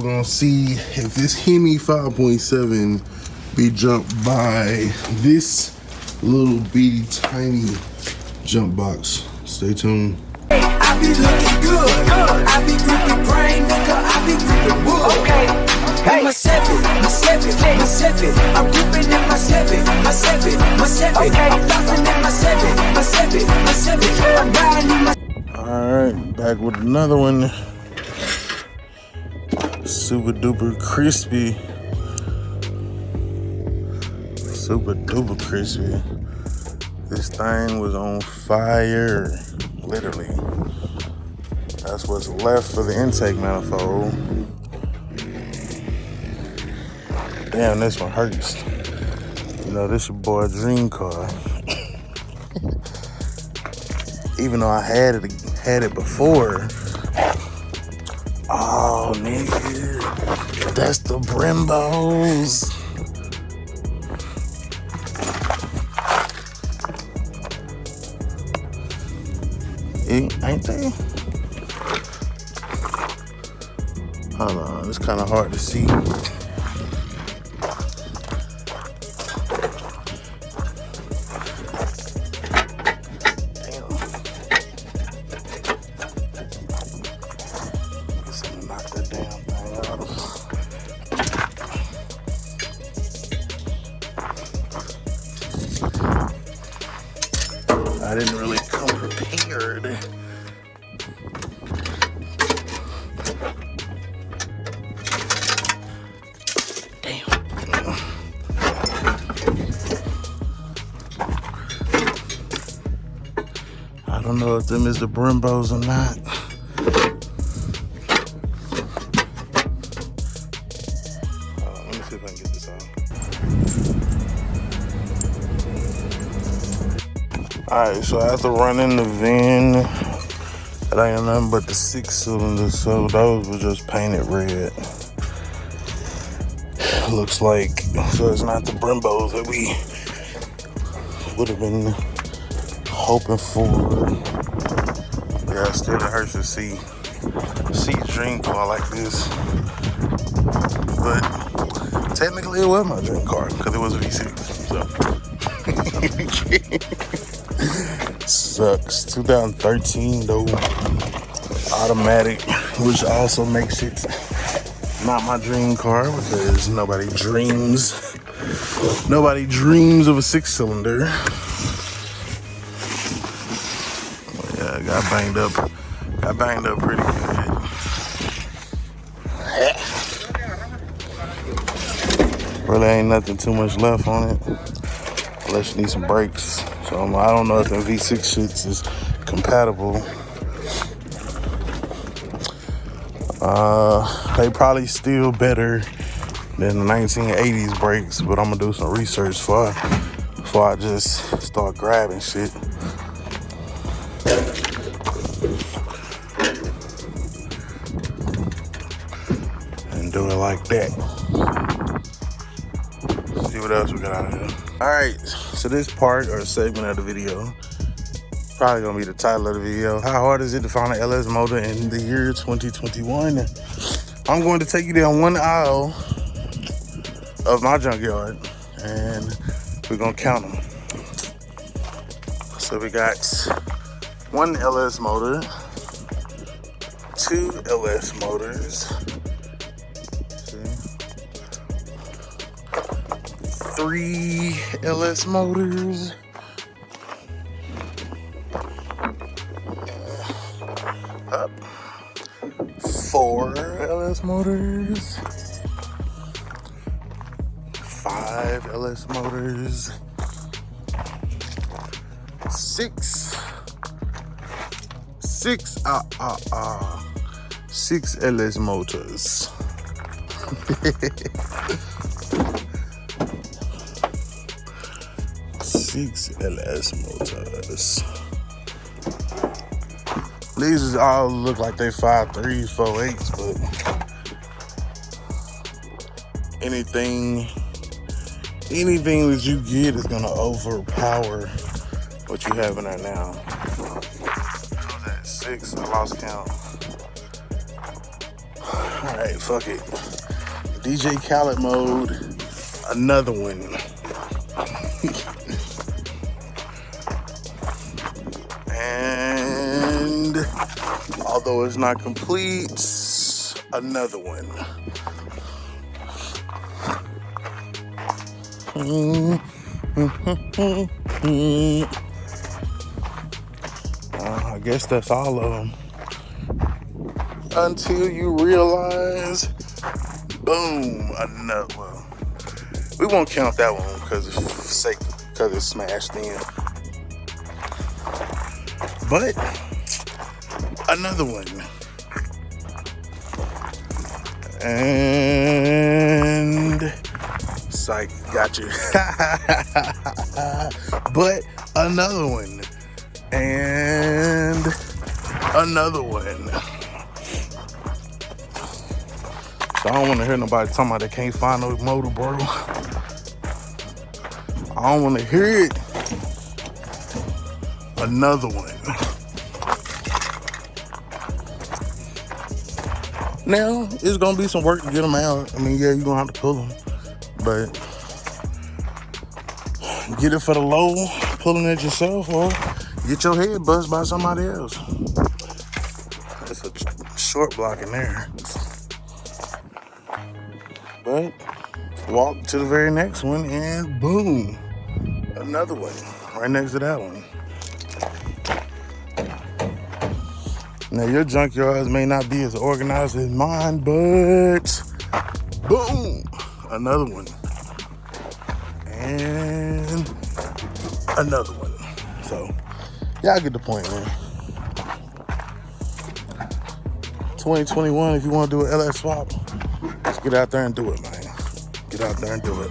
gonna see if this Hemi 5.7 be jumped by this little bitty tiny jump box. Stay tuned. I be looking good. I be gripping brain, nigga. I be gripping wood. Okay. Hey, my seven. I'm gripping in my seven. Okay. I'm flossing in my seven. I'm riding in my. Alright, back with another one. Super duper crispy. Super duper crispy. This thing was on fire. Literally. That's what's left for the intake manifold. Damn, this one hurts. You know, this your boy dream car. Even though I had it before. Oh, nigga. That's the Brembos. Ain't they? Hold on, it's kind of hard to see. I didn't really come prepared. Damn. I don't know if them is the Brembos or not. Let me see if I can get this out. Alright, so after running the VIN, that ain't nothing but the 6-cylinder, so those were just painted red. Looks like, so it's not the Brembos that we would have been hoping for. Yeah, still it hurts to see dream car like this. But technically it was my dream car, because it was a V6, so. Sucks. 2013 though, automatic, which also makes it not my dream car because nobody dreams of a 6-cylinder. Yeah, got banged up pretty good. Really ain't nothing too much left on it unless you need some brakes. So I don't know if the V6 shits is compatible. They probably still better than the 1980s brakes, but I'm gonna do some research before I just start grabbing shit. And do it like that. See what else we got out of here. Alright, so this part or segment of the video probably gonna be the title of the video. How hard is it to find an LS motor in the year 2021? I'm going to take you down one aisle of my junkyard and we're gonna count them. So we got one LS motor, two LS motors, three LS motors, up, four LS motors, five LS motors, six LS motors. Six LS motors. These all look like they 5.3s, 4.8s, but anything that you get is gonna overpower what you have in there now. What was that? 6? I lost count. All right, fuck it. DJ Khaled mode, another one. And although it's not complete, another one. I guess that's all of them. Until you realize, boom, another. Well, we won't count that one because it's smashed in. But another one. And psych, got you. But another one. And another one. So I don't want to hear nobody talking about they can't find no motor, bro. I don't want to hear it. Another one. Now, it's going to be some work to get them out. I mean, yeah, you're going to have to pull them. But get it for the low, pulling it yourself, or get your head buzzed by somebody else. It's a short block in there. But walk to the very next one and boom, another one right next to that one. Now your junkyards may not be as organized as mine, but boom, another one. And another one. So y'all get the point, man. 2021, if you want to do an LS swap, let's get out there and do it, man. Get out there and do it.